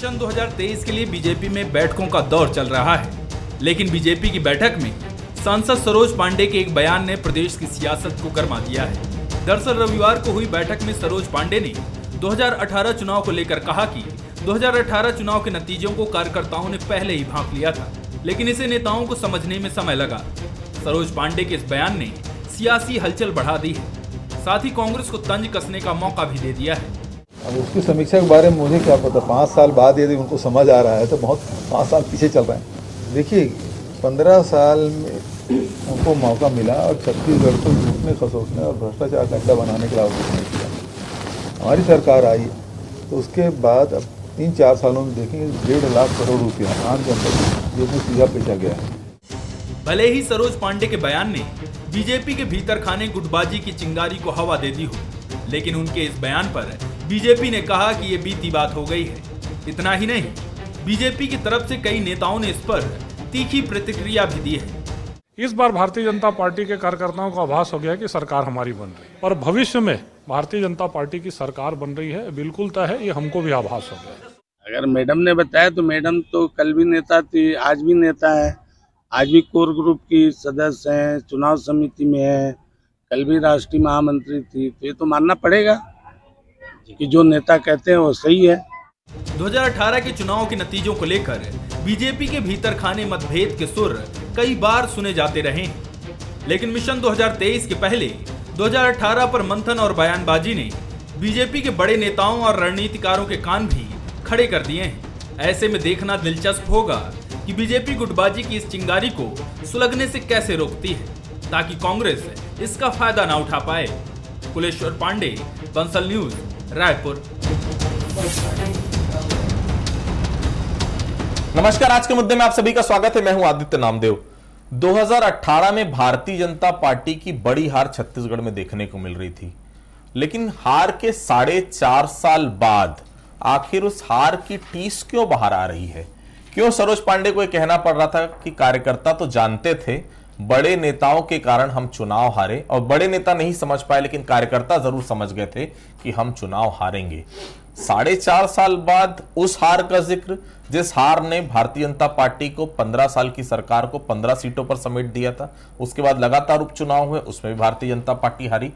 Mission 2023 के लिए BJP में बैठकों का दौर चल रहा है, लेकिन बीजेपी की बैठक में सांसद सरोज पांडे के एक बयान ने प्रदेश की सियासत को गरमा दिया है। दरअसल रविवार को हुई बैठक में सरोज पांडे ने 2018 चुनाव को लेकर कहा कि 2018 चुनाव के नतीजों को कार्यकर्ताओं ने पहले ही भांप लिया था, लेकिन इसे नेताओं को समझने में समय लगा। सरोज पांडे के इस बयान ने सियासी हलचल बढ़ा दी है, साथ ही कांग्रेस को तंज कसने का मौका भी दे दिया है। अब उसकी समीक्षा के बारे में मुझे क्या पता, 5 साल बाद यदि उनको समझ आ रहा है तो बहुत 5 साल पीछे चल रहे हैं। देखिए 15 साल में उनको मौका मिला और छत्तीसगढ़ को लूटने खसोटने और भ्रष्टाचार का अड्डा बनाने के अलावा कुछ नहीं किया। हमारी सरकार आई तो उसके बाद अब 3-4 सालों में देखेंगे 1.5 लाख करोड़ रुपया आम जनता को जो सीधा पेचा गया है। भले ही सरोज पांडे के बयान ने बीजेपी के भीतर खाने गुटबाजी की चिंगारी को हवा दे दी हो, लेकिन उनके इस बयान पर बीजेपी ने कहा कि ये बीती बात हो गई है। इतना ही नहीं, बीजेपी की तरफ से कई नेताओं ने इस पर तीखी प्रतिक्रिया भी दी है। इस बार भारतीय जनता पार्टी के कार्यकर्ताओं को आभास हो गया कि सरकार हमारी बन रही है और भविष्य में भारतीय जनता पार्टी की सरकार बन रही है, बिल्कुल तय है, ये हमको भी आभास हो गया। अगर मैडम ने बताया तो मैडम तो कल भी नेता थी, आज भी नेता है, आज भी कोर ग्रुप की सदस्य हैं, चुनाव समिति में है, कल भी राष्ट्रीय महामंत्री थी, तो ये तो मानना पड़ेगा कि जो नेता कहते हैं वो सही है। 2018 के चुनाव के नतीजों को लेकर बीजेपी के भीतर खाने मतभेद के सुर कई बार सुने जाते रहे हैं, लेकिन मिशन 2023 के पहले 2018 पर मंथन और बयानबाजी ने बीजेपी के बड़े नेताओं और रणनीतिकारों के कान भी खड़े कर दिए हैं। ऐसे में देखना दिलचस्प होगा कि बीजेपी गुटबाजी की इस चिंगारी को सुलगने से कैसे रोकती है, ताकि कांग्रेस इसका फायदा ना उठा पाए। कुलेश्वर पांडे, बंसल न्यूज, रायपुर। नमस्कार, आज के मुद्दे में आप सभी का स्वागत है। मैं हूं आदित्य नामदेव। 2018 में भारतीय जनता पार्टी की बड़ी हार छत्तीसगढ़ में देखने को मिल रही थी, लेकिन हार के 4.5 साल बाद आखिर उस हार की टीस क्यों बाहर आ रही है? क्यों सरोज पांडे को यह कहना पड़ रहा था कि कार्यकर्ता तो जानते थे बड़े नेताओं के कारण हम चुनाव हारे, और बड़े नेता नहीं समझ पाए लेकिन कार्यकर्ता जरूर समझ गए थे कि हम चुनाव हारेंगे। 4.5 साल बाद उस हार का जिक्र, जिस हार ने भारतीय जनता पार्टी को 15 साल की सरकार को 15 सीटों पर समेट दिया था। उसके बाद लगातार उपचुनाव हुए, उसमें भी भारतीय जनता पार्टी हारी।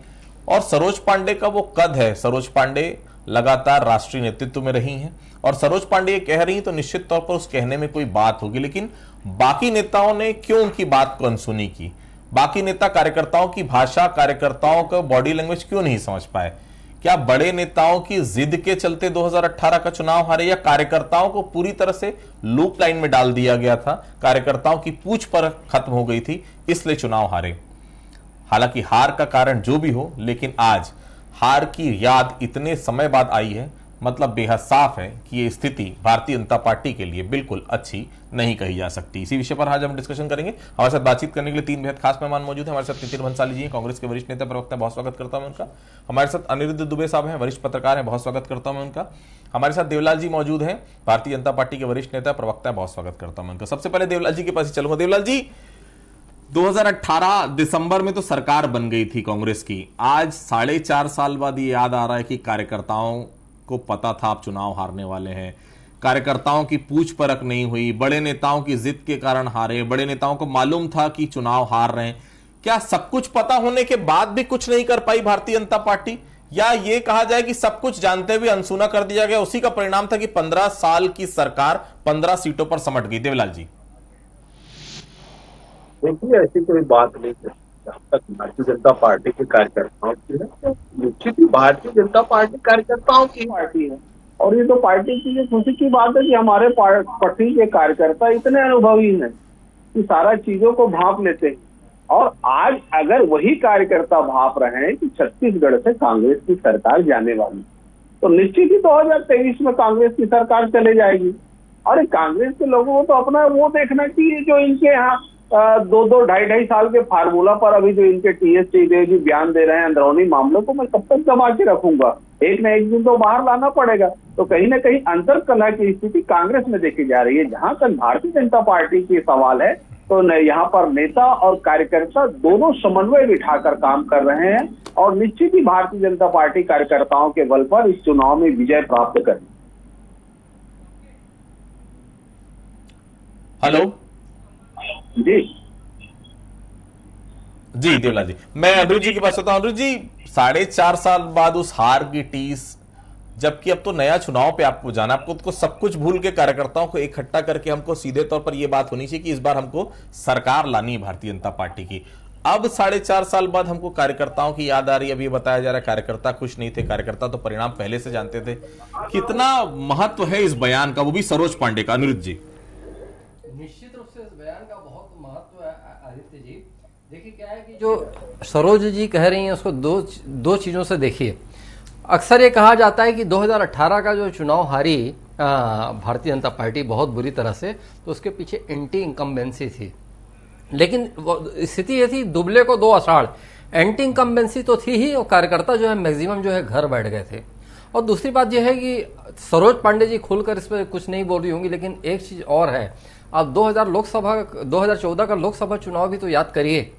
और सरोज पांडे का वो कद है, सरोज पांडे लगातार राष्ट्रीय नेतृत्व में रही हैं और सरोज पांडे ये कह रही हैं तो निश्चित तौर पर उस कहने में कोई बात होगी, लेकिन बाकी नेताओं ने क्यों उनकी बात को अनसुनी की? बाकी नेता कार्यकर्ताओं की भाषा, कार्यकर्ताओं का बॉडी लैंग्वेज क्यों नहीं समझ पाए? क्या बड़े नेताओं की जिद के चलते 2018 का चुनाव हारे, या कार्यकर्ताओं को पूरी तरह से लूप लाइन में डाल दिया गया था, कार्यकर्ताओं की पूछ पर खत्म हो गई थी, इसलिए चुनाव हारे? हालांकि हार का कारण जो भी हो, लेकिन आज हार की याद इतने समय बाद आई है, मतलब बेहद साफ है कि ये स्थिति भारतीय जनता पार्टी के लिए बिल्कुल अच्छी नहीं कही जा सकती। इसी विषय पर आज हम डिस्कशन करेंगे। हमारे साथ बातचीत करने के लिए 3 बेहद खास मेहमान मौजूद हैं। हमारे साथ नितिन भंसाली जी हैं, कांग्रेस के वरिष्ठ नेता प्रवक्ता, बहुत स्वागत करता हूं उनका। हमारे साथ अनिरुद्ध दुबे साहब हैं, वरिष्ठ पत्रकार हैं, बहुत स्वागत करता हूं उनका। हमारे साथ देवलाल जी मौजूद हैं, भारतीय जनता पार्टी के वरिष्ठ नेता प्रवक्ता, बहुत स्वागत करता हूं उनका। सबसे पहले देवलाल जी के पास ही चलूंगा। देवलाल जी, 2018 दिसंबर में तो सरकार बन गई थी कांग्रेस की। आज 4.5 साल बाद ये याद आ रहा है कि कार्यकर्ताओं को पता था आप चुनाव हारने वाले हैं, कार्यकर्ताओं की पूछ परख नहीं हुई, बड़े नेताओं की जिद के कारण हारे, बड़े नेताओं को मालूम था कि चुनाव हार रहे हैं। क्या सब कुछ पता होने के बाद भी कुछ नहीं कर पाई भारतीय जनता पार्टी, या ये कहा जाए कि सब कुछ जानते हुए अनसुना कर दिया गया? उसी का परिणाम था कि 15 साल की सरकार 15 सीटों पर समट गई। देवलाल जी, देखिए ऐसी कोई बात नहीं है। जहाँ तक भारतीय जनता पार्टी के कार्यकर्ताओं की है, तो निश्चित ही भारतीय जनता पार्टी कार्यकर्ताओं की पार्टी है, और ये तो पार्टी की खुशी की बात है कि हमारे पार्टी के कार्यकर्ता इतने अनुभवी हैं कि सारा चीजों को भांप लेते हैं। और आज अगर वही कार्यकर्ता भांप रहे हैं कि छत्तीसगढ़ से कांग्रेस की सरकार जाने वाली, तो निश्चित ही 2023 में कांग्रेस की सरकार चले जाएगी। और कांग्रेस के लोगों को तो अपना वो देखना चाहिए जो इनके यहाँ 2-2, 2.5 साल के फार्मूला पर अभी जो इनके टीएस जी बयान दे रहे हैं, अंदरूनी मामलों को मैं कब तक दबा के रखूंगा? एक न एक दिन तो बाहर लाना पड़ेगा। तो कहीं ना कहीं अंतर कलह की स्थिति कांग्रेस में देखी जा रही है। जहां तक भारतीय जनता पार्टी की सवाल है, तो यहाँ पर नेता और कार्यकर्ता दोनों समन्वय बिठाकर काम कर रहे हैं, और निश्चित ही भारतीय जनता पार्टी कार्यकर्ताओं के बल पर इस चुनाव में विजय प्राप्त करेगी। हेलो जी जी देवलाल जी, मैं अनिरुद्ध जी के पास होता हूं। अनिरुद्ध जी, 4.5 साल बाद उस हार की टीस, जबकि अब तो नया चुनाव पे आपको जाना, आपको तो सब कुछ भूल के कार्यकर्ताओं को इकट्ठा करके हमको सीधे तौर पर यह बात होनी चाहिए कि इस बार हमको सरकार लानी है भारतीय जनता पार्टी की। अब 4.5 साल बाद हमको कार्यकर्ताओं की याद आ रही है। अभी बताया जा रहा है कार्यकर्ता खुश नहीं थे, कार्यकर्ता तो परिणाम पहले से जानते थे। कितना महत्व है इस बयान का, वो भी सरोज पांडे का? अनिरुद्ध जी। निश्चित रूप से इस बयान का बहुत महत्व है आदित्य जी। देखिए क्या है कि जो सरोज जी कह रही हैं उसको दो चीजों से देखिए। अक्सर ये कहा जाता है कि 2018 का जो चुनाव हारी भारतीय जनता पार्टी बहुत बुरी तरह से, तो उसके पीछे एंटी इनकम्बेंसी थी। लेकिन स्थिति ये थी, दुबले को 2 आषाढ़। एंटी इनकम्बेंसी तो थी ही, और कार्यकर्ता जो है मैक्सिमम जो है घर बैठ गए थे। और दूसरी बात यह है कि सरोज पांडे जी खुलकर इस पर कुछ नहीं बोल रही होंगी, लेकिन एक चीज और है। आप 2014 का लोकसभा चुनाव भी तो याद करिए।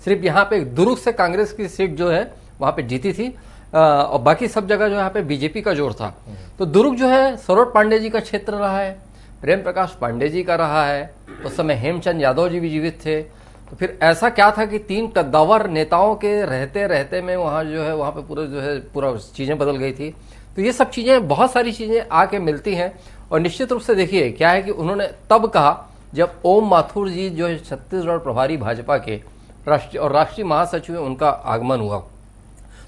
सिर्फ यहाँ पे दुर्ग से कांग्रेस की सीट जो है वहां पे जीती थी, और बाकी सब जगह जो यहाँ पे बीजेपी का जोर था। तो दुर्ग जो है सरोज पांडे जी का क्षेत्र रहा है, प्रेम प्रकाश पांडे जी का रहा है, उस समय हेमचंद यादव जी भी जीवित थे। तो फिर ऐसा क्या था कि 3 कद्दावर नेताओं के रहते रहते में वहाँ जो है वहाँ पे पूरा चीजें बदल गई थी। तो ये सब चीजें, बहुत सारी चीजें आके मिलती हैं। और निश्चित रूप से देखिए क्या है कि उन्होंने तब कहा जब ओम माथुर जी जो है छत्तीसगढ़ प्रभारी भाजपा के राष्ट्रीय महासचिव है, उनका आगमन हुआ।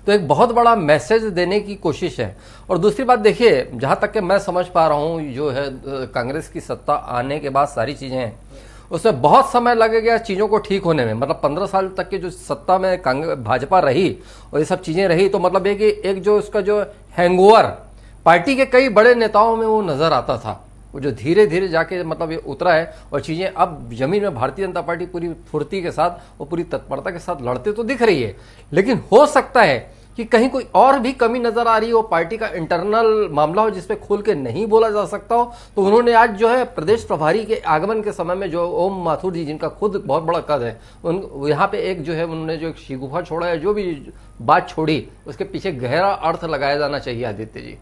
तो एक बहुत बड़ा मैसेज देने की कोशिश है। और दूसरी बात देखिए, जहां तक कि मैं समझ पा रहा हूं, जो है कांग्रेस की सत्ता आने के बाद सारी चीजें हैं, उसमें बहुत समय लगेगा चीजों को ठीक होने में। मतलब 15 साल तक की जो सत्ता में भाजपा रही और ये सब चीजें रही, तो मतलब ये कि एक जो उसका जो हैंगओवर पार्टी के कई बड़े नेताओं में वो नजर आता था, वो जो धीरे धीरे जाके मतलब ये उतरा है। और चीजें अब जमीन में भारतीय जनता पार्टी पूरी फुर्ती के साथ और पूरी तत्परता के साथ लड़ते तो दिख रही है। लेकिन हो सकता है कि कहीं कोई और भी कमी नजर आ रही हो, पार्टी का इंटरनल मामला हो जिसपे खुल के नहीं बोला जा सकता हो। तो उन्होंने आज जो है प्रदेश प्रभारी के आगमन के समय में जो ओम माथुर जी, जिनका खुद बहुत बड़ा कद है, उन यहाँ पे एक जो है उन्होंने जो एक शिगुफा छोड़ा है, जो भी बात छोड़ी, उसके पीछे गहरा अर्थ लगाया जाना चाहिए आदित्य जी।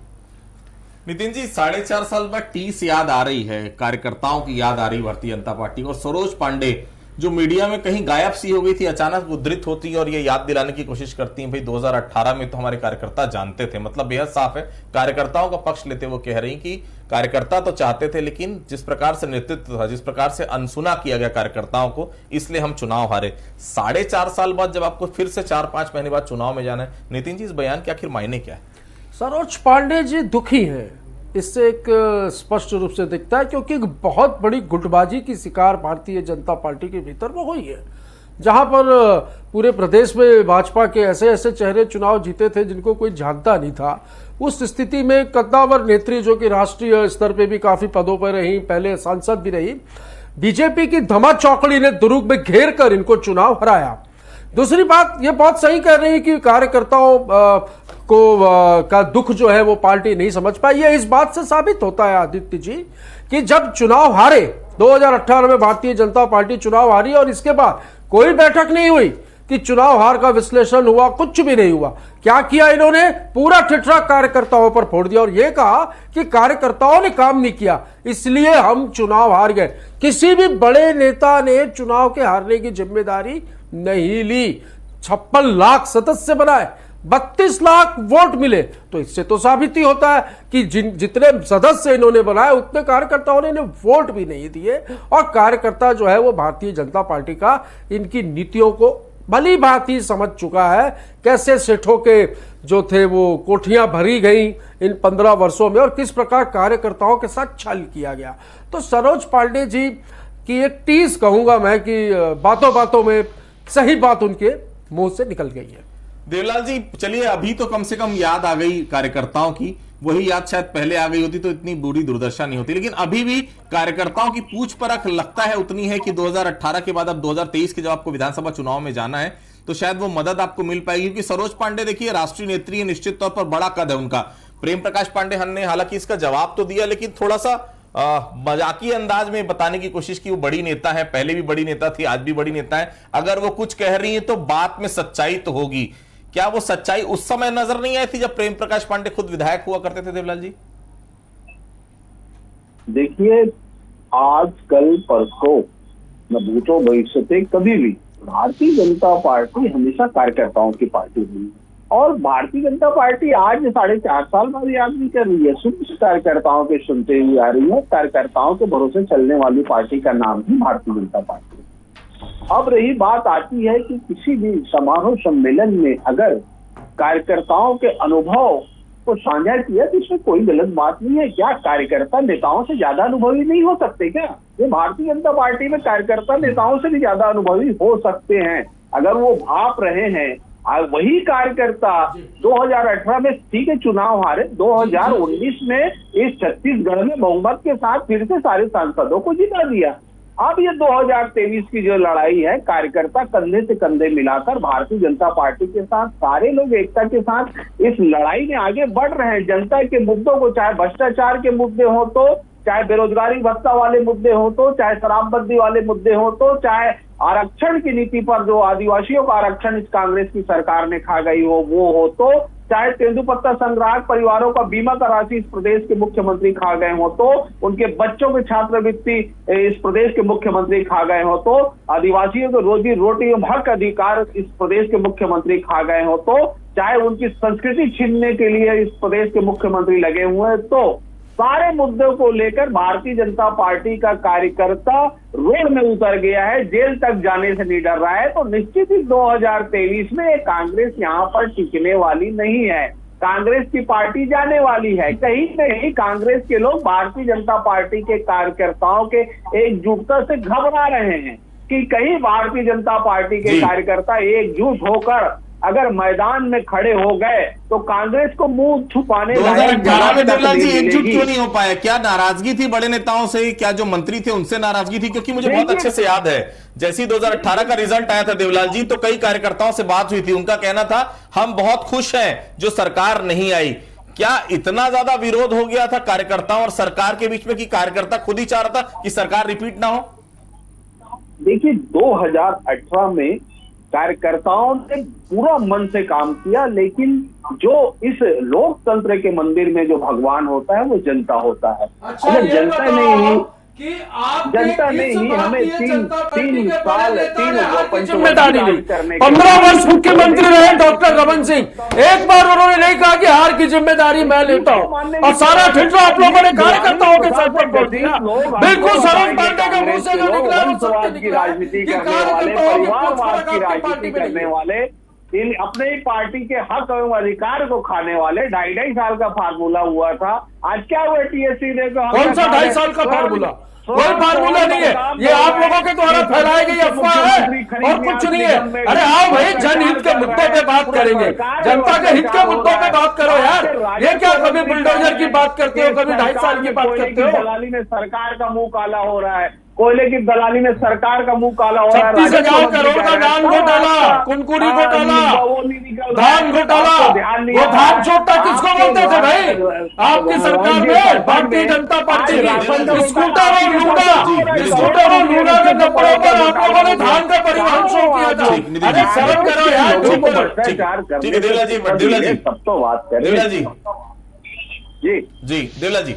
नितिन जी, 4.5 साल बाद टीस याद आ रही है, कार्यकर्ताओं की याद आ रही भारतीय जनता पार्टी, और सरोज पांडे जो मीडिया में कहीं गायब सी हो गई थी, अचानक उद्धृत होती है और ये याद दिलाने की कोशिश करती हैं, भाई 2018 में तो हमारे कार्यकर्ता जानते थे। मतलब बेहद साफ है, कार्यकर्ताओं का पक्ष लेते वो कह रही कि कार्यकर्ता तो चाहते थे, लेकिन जिस प्रकार से नेतृत्व था, जिस प्रकार से अनसुना किया गया कार्यकर्ताओं को, इसलिए हम चुनाव हारे। 4.5 साल बाद जब आपको फिर से 4-5 महीने बाद चुनाव में जाना है, नितिन जी इस बयान के आखिर मायने क्या है? सरोज पांडे जी दुखी हैं, इससे एक स्पष्ट रूप से दिखता है, क्योंकि एक बहुत बड़ी गुटबाजी की शिकार भारतीय जनता पार्टी के भीतर वो हुई है, जहां पर पूरे प्रदेश में भाजपा के ऐसे ऐसे चेहरे चुनाव जीते थे जिनको कोई जानता नहीं था। उस स्थिति में कद्दावर नेत्री जो कि राष्ट्रीय स्तर पे भी काफी पदों पर रही, पहले सांसद भी रही, बीजेपी की धमा चौकड़ी ने दुर्ग में घेर कर इनको चुनाव हराया। दूसरी बात ये बहुत सही कह रही है कि कार्यकर्ताओं का दुख जो है वो पार्टी नहीं समझ पाई। ये इस बात से साबित होता है आदित्य जी कि जब चुनाव हारे 2018 में भारतीय जनता पार्टी चुनाव हारी, और इसके बाद कोई बैठक नहीं हुई कि चुनाव हार का विश्लेषण हुआ, कुछ भी नहीं हुआ। क्या किया इन्होंने? पूरा ठिठरा कार्यकर्ताओं पर फोड़ दिया और यह कहा कि कार्यकर्ताओं ने काम नहीं किया इसलिए हम चुनाव हार गए। किसी भी बड़े नेता ने चुनाव के हारने की जिम्मेदारी नहीं ली। 56 लाख सदस्य बनाए, 32 लाख वोट मिले, तो इससे तो साबित ही होता है कि जितने सदस्य इन्होंने बनाए उतने कार्यकर्ताओं ने वोट भी नहीं दिए। और कार्यकर्ता जो है वो भारतीय जनता पार्टी का इनकी नीतियों को भली भांति समझ चुका है। कैसे सेठों के जो थे वो कोठियां भरी गई इन 15 वर्षों में, और किस प्रकार कार्यकर्ताओं के साथ छल किया गया। तो सरोज पांडे जी की एक टीस कहूंगा मैं कि बातों बातों में सही बात उनके मुंह से निकल गई है। देवलाल जी, चलिए अभी तो कम से कम याद आ गई कार्यकर्ताओं की, वही याद शायद पहले आ गई होती तो इतनी बुरी दुर्दशा नहीं होती। लेकिन अभी भी कार्यकर्ताओं की पूछ परख लगता है उतनी है कि 2018 के बाद अब 2023 के जब आपको विधानसभा चुनाव में जाना है तो शायद वो मदद आपको मिल पाएगी। क्योंकि सरोज पांडे देखिए राष्ट्रीय नेत्री है, निश्चित तौर पर बड़ा कद है उनका। प्रेम प्रकाश पांडे ने हालांकि इसका जवाब तो दिया, लेकिन थोड़ा सा मजाकी अंदाज में बताने की कोशिश की वो बड़ी नेता है, पहले भी बड़ी नेता थी, आज भी बड़ी नेता है। अगर वो कुछ कह रही है तो बात में सच्चाई तो होगी। क्या वो सच्चाई उस समय नजर नहीं आई थी जब प्रेम प्रकाश पांडे खुद विधायक हुआ करते थे? देवलाल जी देखिए, आज कल परसों न भूतो भविष्यते कभी भी भारतीय जनता पार्टी हमेशा कार्यकर्ताओं की पार्टी रही है। और भारतीय जनता पार्टी आज 4.5 साल बाद याद नहीं कर रही है, शुद्ध कार्यकर्ताओं के सुनते हुए आ रही है। कार्यकर्ताओं के भरोसे चलने वाली पार्टी का नाम ही भारतीय जनता पार्टी। अब रही बात आती है कि किसी भी समारोह सम्मेलन में अगर कार्यकर्ताओं के अनुभव को साझा किया तो इसमें कोई गलत बात नहीं है। क्या कार्यकर्ता नेताओं से ज्यादा अनुभवी नहीं हो सकते क्या? ये भारतीय जनता पार्टी में कार्यकर्ता नेताओं से भी ज्यादा अनुभवी हो सकते हैं अगर वो भाप रहे हैं। वही कार्यकर्ता 2018 में ठीक है चुनाव हारे, 2019 में इस छत्तीसगढ़ में बहुमत के साथ फिर से सारे सांसदों को जिता दिया। अब ये 2023 की जो लड़ाई है, कार्यकर्ता कंधे से कंधे मिलाकर भारतीय जनता पार्टी के साथ सारे लोग एकता के साथ इस लड़ाई में आगे बढ़ रहे हैं। जनता के मुद्दों को, चाहे भ्रष्टाचार के मुद्दे हो तो, चाहे बेरोजगारी भत्ता वाले मुद्दे हो तो, चाहे शराबबंदी वाले मुद्दे हो तो, चाहे आरक्षण की नीति पर जो आदिवासियों का आरक्षण इस कांग्रेस की सरकार ने खा गई हो वो हो तो, चाहे तेंदुपत्ता संग्राहक परिवारों का बीमा का राशि इस प्रदेश के मुख्यमंत्री खा गए हो तो, उनके बच्चों के छात्रवृत्ति इस प्रदेश के मुख्यमंत्री खा गए हो तो, आदिवासियों को रोजी रोटी एवं हक अधिकार इस प्रदेश के मुख्यमंत्री खा गए हो तो, चाहे उनकी संस्कृति छीनने के लिए इस प्रदेश के मुख्यमंत्री लगे हुए हैं, तो सारे मुद्दों को लेकर भारतीय जनता पार्टी का कार्यकर्ता रोड में उतर गया है, जेल तक जाने से नहीं डर रहा है। तो निश्चित ही 2023 में कांग्रेस यहाँ पर टिकने वाली नहीं है। कांग्रेस की पार्टी जाने वाली है। कहीं नहीं कांग्रेस के लोग भारतीय जनता पार्टी के कार्यकर्ताओं के एकजुटता से घबरा रहे हैं कि कहीं भारतीय जनता पार्टी के कार्यकर्ता एकजुट होकर अगर मैदान में खड़े हो गए तो कांग्रेस को मुंह छुपाने 2018 में देवलाल जी एकजुट क्यों नहीं हो पाया? क्या नाराजगी थी बड़े नेताओं से? क्या जो मंत्री थे उनसे नाराजगी थी? क्योंकि मुझे बहुत अच्छे से याद है जैसे ही 2018 का रिजल्ट आया था देवलाल जी, तो कई कार्यकर्ताओं से बात हुई थी। उनका कहना था हम बहुत खुश हैं जो सरकार नहीं आई। क्या इतना ज्यादा विरोध हो गया था कार्यकर्ताओं और सरकार के बीच में कि कार्यकर्ता खुद ही चाह रहा था कि सरकार रिपीट ना हो? देखिए 2018 में कार्यकर्ताओं ने पूरा मन से काम किया, लेकिन जो इस लोकतंत्र के मंदिर में जो भगवान होता है वो जनता होता है। अगर जनता ने ही हमें तीन साल जिम्मेदारी ली। 15 वर्ष मुख्यमंत्री रहे डॉक्टर रमन सिंह, एक बार उन्होंने नहीं कहा कि हार की जिम्मेदारी मैं लेता हूं, और सारा ठिठरा आप लोगों ने कार्यकर्ताओं के सर पर फोड़ दिया। बिल्कुल सरोज पांडे का मुंह से जो निकला राजनीति करने वाले, इन अपने ही पार्टी के हक एवं अधिकार को खाने वाले 2.5 साल का फार्मूला हुआ था। आज क्या हुआ टीएससी ने? कौन सा 2.5 साल का फार्मूला? कोई फार्मूला नहीं है, ये आप लोगों के द्वारा फैलाई गई अफवाह है और कुछ नहीं है। अरे आओ भाई, जनहित के मुद्दों पे बात करेंगे, जनता के हित के मुद्दों पे बात करो यार। ये क्या कभी बुलडोजर की बात करते हो, कभी 2.5 साल की बात करते हो? दलाली में सरकार का मुंह काला हो रहा है, कोयले की दलाली में सरकार का मुंह काला हो रहा है। 36,000 करोड़ का धान घोटाला, कुनकुरी घोटाला, धान घोटाला, वो धान छोटा किसको बोलते थे भाई? आपकी सरकार में भारतीय जनता पार्टी की स्कूटर और लूडा के कपड़ों पर आप लोगों ने धान का परिवहन शो किया था। अरे शर्म करो यार। ठीक है देवलाल जी, सब तो बात करें देवलाल जी जी देवलाल जी।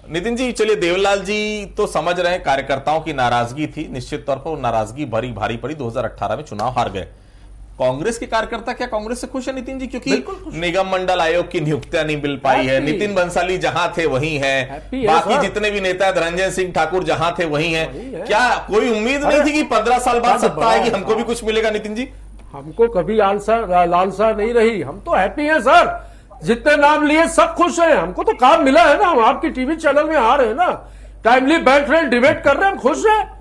नितिन जी चलिए, देवलाल जी तो समझ रहे हैं कार्यकर्ताओं की नाराजगी थी, निश्चित तौर पर नाराजगी भारी पड़ी। 2018 में चुनाव हार गए। कांग्रेस के कार्यकर्ता क्या कांग्रेस से खुश है नितिन जी? क्योंकि निगम मंडल आयोग की नियुक्तियां नहीं मिल पाई है, नितिन बंसाली जहां थे वहीं है, बाकी जितने भी नेता धनंजय सिंह ठाकुर जहां थे वहीं है। क्या कोई उम्मीद नहीं थी कि 15 साल बाद सत्ता आएगी, हमको भी कुछ मिलेगा? नितिन जी हमको कभी लालसा नहीं रही, हम तो हैप्पी हैं सर। जितने नाम लिए सब खुश हैं, हमको तो काम मिला है ना, हम आपकी टीवी चैनल में आ रहे हैं ना, टाइमली बैठ रहे हैं, डिबेट कर रहे हैं, हम खुश हैं।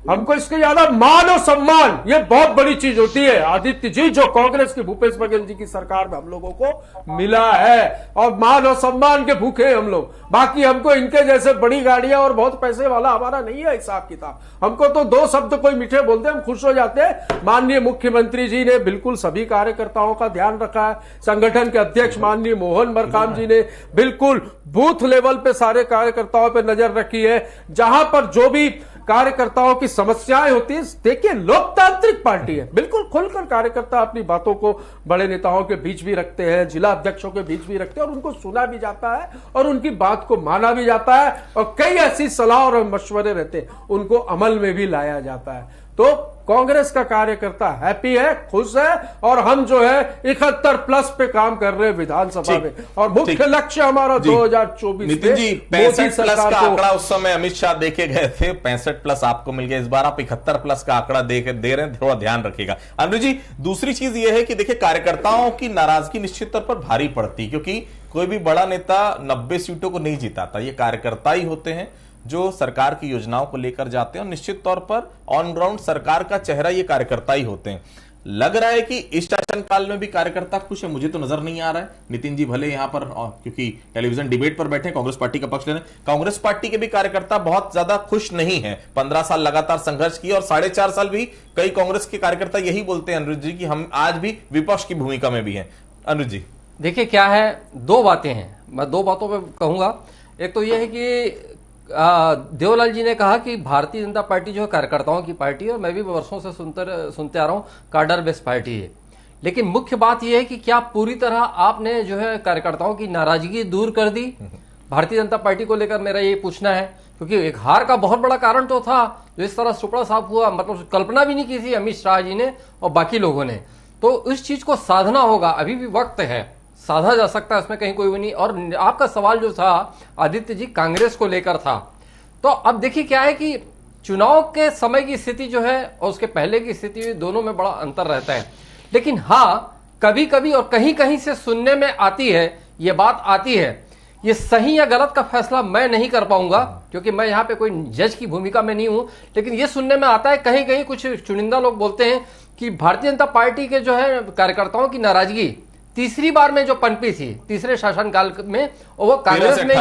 हमको इसके ज्यादा मान और सम्मान, ये बहुत बड़ी चीज होती है आदित्य जी, जो कांग्रेस की भूपेश बघेल जी की सरकार में हम लोगों को मिला है। और मान और सम्मान के भूखे हैं हम लोग। बाकी हमको इनके जैसे बड़ी गाड़ियां और बहुत पैसे वाला हमारा नहीं है हिसाब किताब। हमको तो 2 शब्द कोई मीठे बोलते हैं, हम खुश हो जाते हैं। माननीय मुख्यमंत्री जी ने बिल्कुल सभी कार्यकर्ताओं का ध्यान रखा है। संगठन के अध्यक्ष माननीय मोहन मरकाम जी ने बिल्कुल बूथ लेवल पे सारे कार्यकर्ताओं पर नजर रखी है। जहां पर जो भी कार्यकर्ताओं की समस्याएं होती है। देखिए, लोकतांत्रिक पार्टी है, बिल्कुल खुलकर कार्यकर्ता अपनी बातों को बड़े नेताओं के बीच भी रखते हैं, जिला अध्यक्षों के बीच भी रखते हैं, और उनको सुना भी जाता है और उनकी बात को माना भी जाता है, और कई ऐसी सलाह और मशवरे रहते हैं उनको अमल में भी लाया जाता है। तो कांग्रेस का कार्यकर्ता हैप्पी है, खुश है, और हम जो है 71+ पे काम कर रहे हैं विधानसभा में, और मुख्य लक्ष्य हमारा 2024 नितिन जी 65+ का आंकड़ा उस समय अमित शाह देके गए थे, 65+ आपको मिल गया, इस बार आप 71+ का आंकड़ा दे रहे हैं, थोड़ा ध्यान रखिएगा। अनुज जी, दूसरी चीज यह है कि देखिए कार्यकर्ताओं की नाराजगी निश्चित तौर पर भारी पड़ती, क्योंकि कोई भी बड़ा नेता 90 सीटों को नहीं जिताता, ये कार्यकर्ता ही होते हैं जो सरकार की योजनाओं को लेकर जाते हैं, और निश्चित तौर पर ऑन ग्राउंड सरकार का चेहरा ये कार्यकर्ता ही होते हैं। लग रहा है कि इस शासनकाल में भी कार्यकर्ता खुश है, मुझे तो नजर नहीं आ रहा है। नितिन जी भले यहां पर क्योंकि टेलीविजन डिबेट पर बैठे कांग्रेस पार्टी का पक्ष लेने, कांग्रेस पार्टी के भी कार्यकर्ता बहुत ज्यादा खुश नहीं है। 15 साल लगातार संघर्ष किया, और 4.5 साल भी कई कांग्रेस के कार्यकर्ता यही बोलते हैं अनुज जी कि हम आज भी विपक्ष की भूमिका में भी हैं। अनुज जी देखिए क्या है, दो बातें हैं, मैं दो बातों पे कहूंगा। एक तो यह है कि देवलाल जी ने कहा कि भारतीय जनता पार्टी जो है कार्यकर्ताओं की पार्टी है, और मैं भी वर्षों से सुनते आ रहा हूं काडर बेस्ड पार्टी है। लेकिन मुख्य बात यह है कि क्या पूरी तरह आपने जो है कार्यकर्ताओं की नाराजगी दूर कर दी भारतीय जनता पार्टी को लेकर, मेरा ये पूछना है। क्योंकि एक हार का बहुत बड़ा कारण तो था जो इस तरह सुपड़ा साफ हुआ, मतलब कल्पना भी नहीं की थी अमित शाह जी ने और बाकी लोगों ने। तो इस चीज को साधना होगा, अभी भी वक्त है, साधा जा सकता है, इसमें कहीं कोई भी नहीं। और आपका सवाल जो था आदित्य जी कांग्रेस को लेकर था, तो अब देखिए क्या है कि चुनाव के समय की स्थिति जो है और उसके पहले की स्थिति दोनों में बड़ा अंतर रहता है। लेकिन हाँ, कभी कभी और कहीं कहीं से सुनने में आती है, ये बात आती है, ये सही या गलत का फैसला मैं नहीं कर पाऊंगा क्योंकि मैं यहाँ पे कोई जज की भूमिका में नहीं हूं, लेकिन ये सुनने में आता है कहीं कहीं कुछ चुनिंदा लोग बोलते हैं कि भारतीय जनता पार्टी के जो है कार्यकर्ताओं की नाराजगी तीसरी बार में जो पनपी थी तीसरे शासनकाल में, और वो कांग्रेस में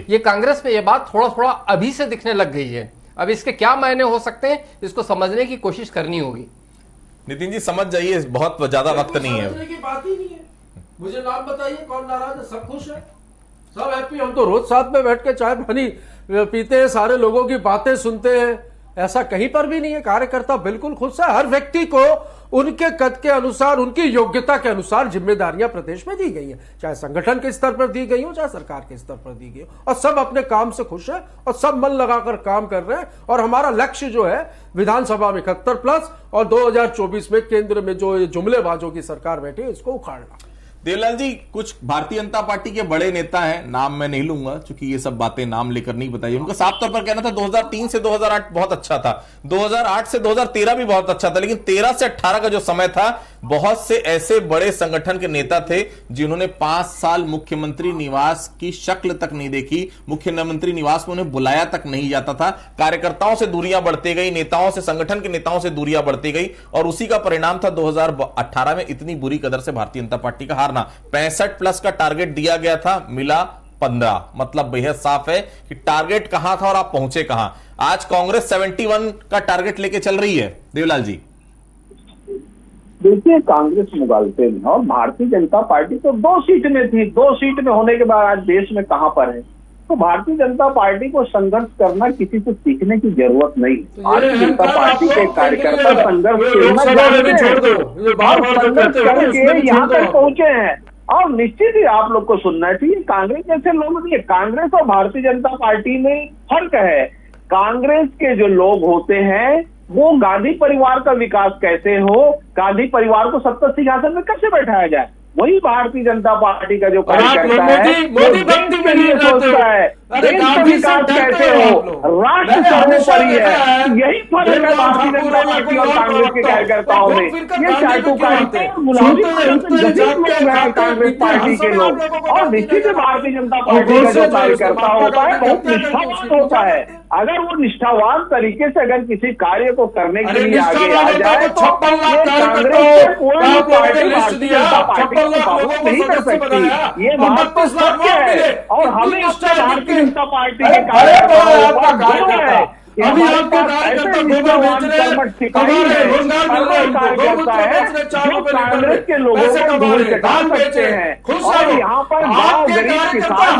ये कांग्रेस में ये बात थोड़ा थोड़ा अभी से दिखने लग गई है। अब इसके क्या मायने हो सकते हैं, इसको समझने की कोशिश करनी होगी। नितिन जी समझ जाइए, बहुत ज्यादा वक्त नहीं है, की बात ही नहीं है। मुझे नाम बताइए कौन नाराज है? सब खुश है, सब हैप्पी। हम तो रोज साथ में बैठ के चाय पानी पीते हैं, सारे लोगों की बातें सुनते हैं, ऐसा कहीं पर भी नहीं है। कार्यकर्ता बिल्कुल खुश है। हर व्यक्ति को उनके कद के अनुसार, उनकी योग्यता के अनुसार जिम्मेदारियां प्रदेश में दी गई हैं, चाहे संगठन के स्तर पर दी गई हो, चाहे सरकार के स्तर पर दी गई हो, और सब अपने काम से खुश है और सब मन लगाकर काम कर रहे हैं। और हमारा लक्ष्य जो है विधानसभा में 71+ और 2024 में केंद्र में जो जुमलेबाजों की सरकार बैठी है इसको उखाड़ना। देवलाल जी, कुछ भारतीय जनता पार्टी के बड़े नेता हैं, नाम मैं नहीं लूंगा क्योंकि ये सब बातें नाम लेकर नहीं बताइए, उनका साफ तौर पर कहना था 2003 से 2008 बहुत अच्छा था, 2008 से 2013 भी बहुत अच्छा था, लेकिन 13 से 18 का जो समय था बहुत से ऐसे बड़े संगठन के नेता थे जिन्होंने 5 साल मुख्यमंत्री निवास की शक्ल तक नहीं देखी, मुख्यमंत्री निवास में उन्हें बुलाया तक नहीं जाता था। कार्यकर्ताओं से दूरियां बढ़ती गई, नेताओं से, संगठन के नेताओं से दूरियां बढ़ती गई, और उसी का परिणाम था 2018 में इतनी बुरी कदर से भारतीय जनता पार्टी का हारना। 65+ का टारगेट दिया गया था, मिला 15। मतलब बेहद साफ है कि टारगेट कहां था और आप पहुंचे कहां। आज कांग्रेस 71 का टारगेट लेके चल रही है। देवलाल जी देखिए, कांग्रेस मुगालते में और भारतीय जनता पार्टी तो 2 सीट में थी, 2 सीट में होने के बाद आज देश में कहां पर है। तो भारतीय जनता पार्टी को संघर्ष करना किसी से सीखने की जरूरत नहीं। भारतीय जनता पार्टी के कार्यकर्ता संघर्ष करके यहाँ तक पहुंचे हैं, और निश्चित ही आप लोग को सुनना चाहिए। कांग्रेस जैसे लोग नहीं है, कांग्रेस और भारतीय जनता पार्टी में फर्क है। कांग्रेस के जो लोग होते हैं वो गांधी परिवार का विकास कैसे हो, गांधी परिवार को सत्ता सिंहासन में कैसे बैठाया जाए, वही भारतीय जनता पार्टी का जो कार्यकर्ता है मोदी भक्ति के लिए सोचता है, देश का विकास कैसे हो, राष्ट्र सर्वोपरि है। यही फर्क है भारतीय जनता पार्टी और कांग्रेस के कार्यकर्ताओं में। ये चाटुकारी कांग्रेस पार्टी के लोग, और निश्चित भारतीय जनता पार्टी का जो कार्यकर्ता होता है बहुत निष्ठावान होता है। अगर वो निष्ठावान तरीके से अगर किसी कार्य को करने के लिए आगे आ जाए तो कांग्रेस से कोई भी पार्टी भारतीय जनता पार्टी को बहुत नहीं कर सकती। ये बात तो सत्य है, और हमें उससे भारतीय जनता पार्टी के कार्यकर्ताओं है। अभी आपके कार्यकर्ता गोबर बेच रहे हैं, कांग्रेस के लोगों को दूर हटा सकते हैं, और यहाँ पर गाँव गरीब किसान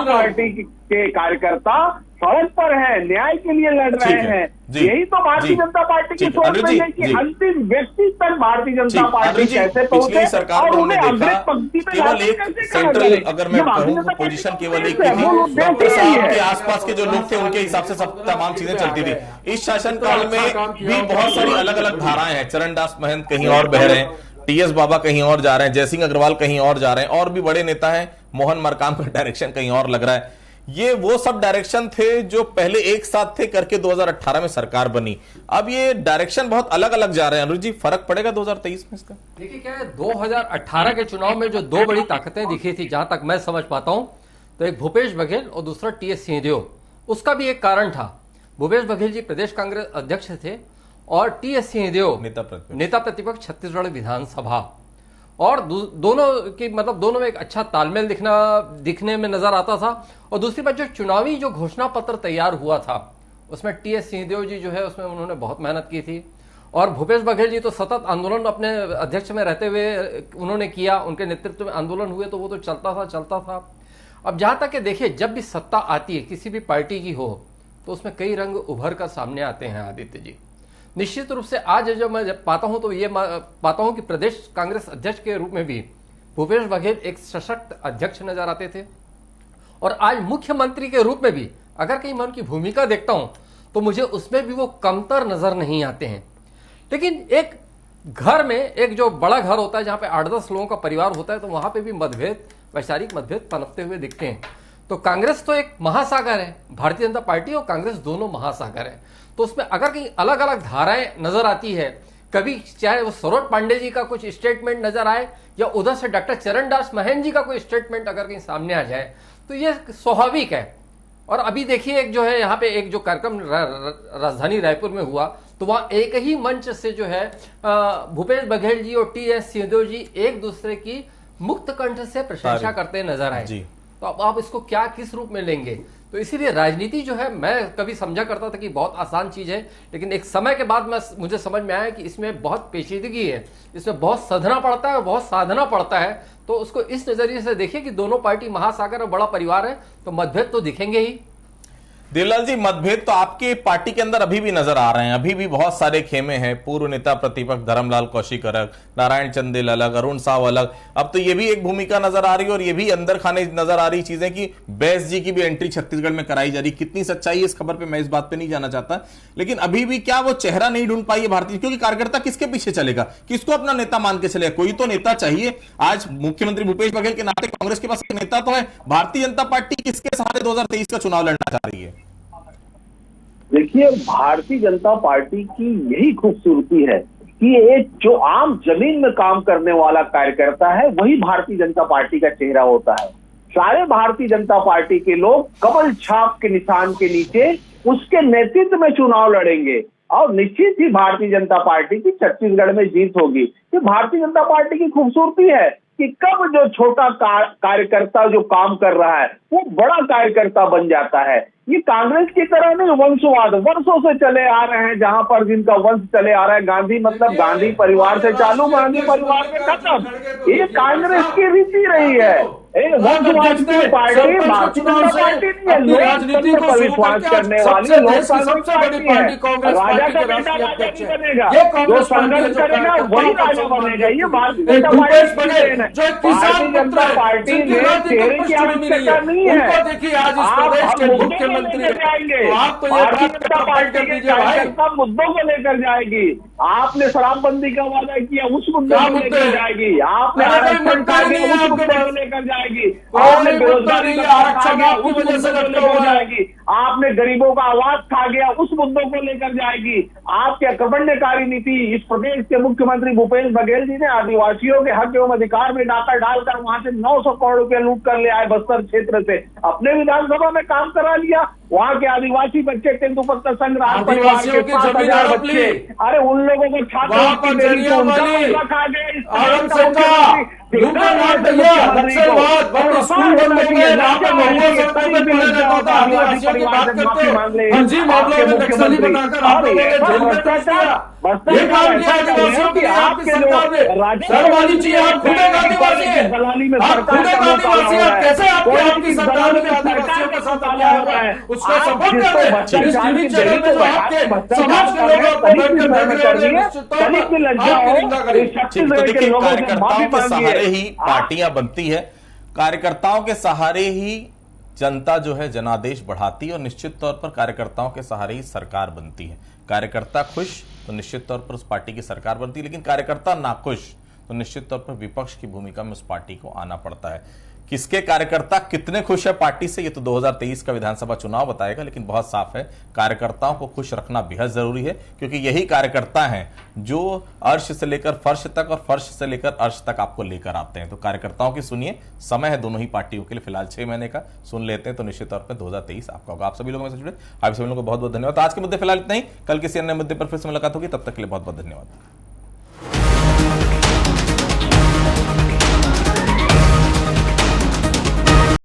पार्टी के कार्यकर्ता सड़क पर है, न्याय के लिए लड़ रहे हैं। यही तो भारतीय जनता पार्टी की सोच रही है कि अंतिम व्यक्ति तक भारतीय जनता पार्टी कैसे पहुंचे और उन्हें अग्रिम पंक्ति में केवल एक सेंट्रल, अगर मैं कहूं पोजीशन केवल एक थी, डॉक्टर साहब के आसपास के जो लोग थे उनके हिसाब से सब तमाम चीजें चलती थी। इस शासनकाल में भी बहुत सारी अलग अलग धाराएं हैं। चरणदास महंत कहीं और बह रहे हैं, टीएस बाबा कहीं और जा रहे हैं, जयसिंह अग्रवाल कहीं और जा रहे हैं, और भी बड़े नेता हैं, मोहन मरकाम का डायरेक्शन कहीं और लग रहा है। ये वो सब डायरेक्शन थे जो पहले एक साथ थे करके 2018 में सरकार बनी। अब ये डायरेक्शन बहुत अलग अलग जा रहे हैं। अनुज जी, फर्क पड़ेगा 2023 में इसका? देखिए क्या है, 2018 के चुनाव में जो दो बड़ी ताकतें दिखी थी, जहां तक मैं समझ पाता हूं, तो एक भूपेश बघेल और दूसरा टीएस सिंहदेव। उसका भी एक कारण था। भूपेश बघेल जी प्रदेश कांग्रेस अध्यक्ष थे और टीएस सिंहदेव नेता प्रतिपक्ष छत्तीसगढ़ विधानसभा, और दोनों की मतलब दोनों में एक अच्छा तालमेल दिखने में नजर आता था। और दूसरी बात, जो चुनावी जो घोषणा पत्र तैयार हुआ था उसमें टीएस सिंहदेव जी जो है उसमें उन्होंने बहुत मेहनत की थी, और भूपेश बघेल जी तो सतत आंदोलन अपने अध्यक्ष में रहते हुए उन्होंने किया, उनके नेतृत्व में आंदोलन हुए तो वो तो चलता था। अब जहां तक कि देखिए, जब भी सत्ता आती है किसी भी पार्टी की हो तो उसमें कई रंग उभर कर सामने आते हैं आदित्य जी। निश्चित रूप से आज जब मैं पाता हूं तो ये पाता हूं कि प्रदेश कांग्रेस अध्यक्ष के रूप में भी भूपेश बघेल एक सशक्त अध्यक्ष नजर आते थे, और आज मुख्यमंत्री के रूप में भी अगर कहीं मैं उनकी भूमिका देखता हूं तो मुझे उसमें भी वो कमतर नजर नहीं आते हैं। लेकिन एक घर में एक जो बड़ा घर होता है जहां पे 8-10 लोगों का परिवार होता है, तो वहां पे भी वैचारिक मतभेद पनपते हुए दिखते हैं। तो कांग्रेस तो एक महासागर है, भारतीय जनता पार्टी और कांग्रेस दोनों महासागर है, तो उसमें अगर कहीं अलग अलग धाराएं नजर आती है, कभी चाहे वो सौरभ पांडे जी का कुछ स्टेटमेंट नजर आए या उधर से डॉक्टर चरणदास महंत जी का कोई स्टेटमेंट अगर कहीं सामने आ जाए, तो ये स्वाभाविक है। और अभी देखिए, एक जो है यहाँ पे एक जो कार्यक्रम राजधानी रायपुर में हुआ, तो वहां एक ही मंच से जो है भूपेश बघेल जी और टीएस सिंहदेव जी एक दूसरे की मुक्त कंठ से प्रशंसा करते नजर आए। तो अब आप इसको क्या किस रूप में लेंगे? तो इसीलिए राजनीति जो है, मैं कभी समझा करता था कि बहुत आसान चीज है, लेकिन एक समय के बाद मुझे समझ में आया कि इसमें बहुत पेचीदगी है, इसमें बहुत सधना पड़ता है और बहुत साधना पड़ता है। तो उसको इस नजरिए से देखिए कि दोनों पार्टी महासागर और बड़ा परिवार है, तो मतभेद तो दिखेंगे ही। देवलाल जी, मतभेद तो आपके पार्टी के अंदर अभी भी नजर आ रहे हैं, अभी भी बहुत सारे खेमे हैं। पूर्व नेता प्रतिपक्ष धर्मलाल कौशिक अलग, नारायण चंदेल अलग, अरुण साव अलग। अब तो ये भी एक भूमिका नजर आ रही है और ये भी अंदर खाने नजर आ रही चीजें कि बैस जी की भी एंट्री छत्तीसगढ़ में कराई जा रही। कितनी सच्चाई है इस खबर पे मैं इस बात पे नहीं जाना चाहता, लेकिन अभी भी क्या वो चेहरा नहीं ढूंढ पाई है भारतीय, क्योंकि कार्यकर्ता किसके पीछे चलेगा, किसको अपना नेता मान के चलेगा? कोई तो नेता चाहिए। आज मुख्यमंत्री भूपेश बघेल के नाते कांग्रेस के पास एक नेता तो है, भारतीय जनता पार्टी किसके सहारे 2023 का चुनाव लड़ना चाह रही है? देखिए, भारतीय जनता पार्टी की यही खूबसूरती है कि एक जो आम जमीन में काम करने वाला कार्यकर्ता है वही भारतीय जनता पार्टी का चेहरा होता है। सारे भारतीय जनता पार्टी के लोग कमल छाप के निशान के नीचे उसके नेतृत्व में चुनाव लड़ेंगे और निश्चित ही भारतीय जनता पार्टी की छत्तीसगढ़ में जीत होगी। ये भारतीय जनता पार्टी की खूबसूरती है कि कब जो छोटा कार्यकर्ता जो काम कर रहा है वो बड़ा कार्यकर्ता बन जाता है। ये कांग्रेस की तरह नहीं, वंशवाद वर्षों से चले आ रहे हैं, जहां पर जिनका वंश चले आ रहा है, गांधी मतलब गांधी परिवार से चालू, गांधी परिवार में खत्म। ये कांग्रेस की रीति रही है। वंशवाद की पार्टी भारतीय जनता पार्टी नहीं है, लोकतंत्र पर विश्वास करने वाली लोकतांत्रिक पार्टी है। राजा का बेटा राजा नहीं बनेगा, जो संघर्ष करेगा वही राजा बनेगा। ये भारतीय जनता पार्टी भारतीय जनता पार्टी में चेहरे की आवश्यकता नहीं है। मुद्दों को लेकर जाएगी। आपने शराबबंदी का वादा किया, उस मुद्दे को लेकर जाएगी। आपने आरक्षण खा गया, उस मुद्दे को लेकर जाएगी। आपने बेरोजगारी का खा गया, उस मुद्दे को लेकर जाएगी। आपने गरीबों का आवाज खा गया, उस मुद्दों को लेकर जाएगी। आपके कर्मण्यकारी नीति इस प्रदेश के मुख्यमंत्री भूपेश बघेल जी ने आदिवासियों के हक एवं अधिकार में डाका डालकर वहां से 900 करोड़ रुपया लूट कर ले आए बस्तर क्षेत्र से, अपने विधानसभा में काम करा लिया। वहाँ के आदिवासी बच्चे तेंदुपत्ता संग्रह परिवार के 5,000 बच्चे, अरे उन लोगों को छात्रवृत्ति खा गए। करना है उसका सपोर्ट कर रहे हैं। इस टीवी चैनल पे जो आपके समाज के लोग बैठ कर देख रहे हैं, ठीक, तो देखिए कार्यकर्ताओं के सहारे ही पार्टियां बनती है, कार्यकर्ताओं के सहारे ही जनता जो है जनादेश बढ़ाती है और निश्चित तौर पर कार्यकर्ताओं के सहारे ही सरकार बनती है। कार्यकर्ता खुश तो निश्चित तौर पर उस पार्टी की सरकार बनती है, लेकिन कार्यकर्ता नाखुश तो निश्चित तौर पर विपक्ष की भूमिका में उस पार्टी को आना पड़ता है। किसके कार्यकर्ता कितने खुश है पार्टी से, ये तो 2023 का विधानसभा चुनाव बताएगा, लेकिन बहुत साफ है कार्यकर्ताओं को खुश रखना बेहद जरूरी है, क्योंकि यही कार्यकर्ता हैं जो अर्श से लेकर फर्श तक और फर्श से लेकर अर्श तक आपको लेकर आते हैं। तो कार्यकर्ताओं की सुनिए, समय है दोनों ही पार्टियों के लिए, फिलहाल 6 महीने का सुन लेते हैं तो निश्चित तौर पर 2023 आपका होगा। आप सभी लोगों से जुड़े आप सभी लोगों को बहुत बहुत धन्यवाद। आज के मुद्दे फिलहाल इतना ही, कल किसी अन्य मुद्दे पर फिर से मुलाकात होगी, तब तक के लिए बहुत बहुत धन्यवाद।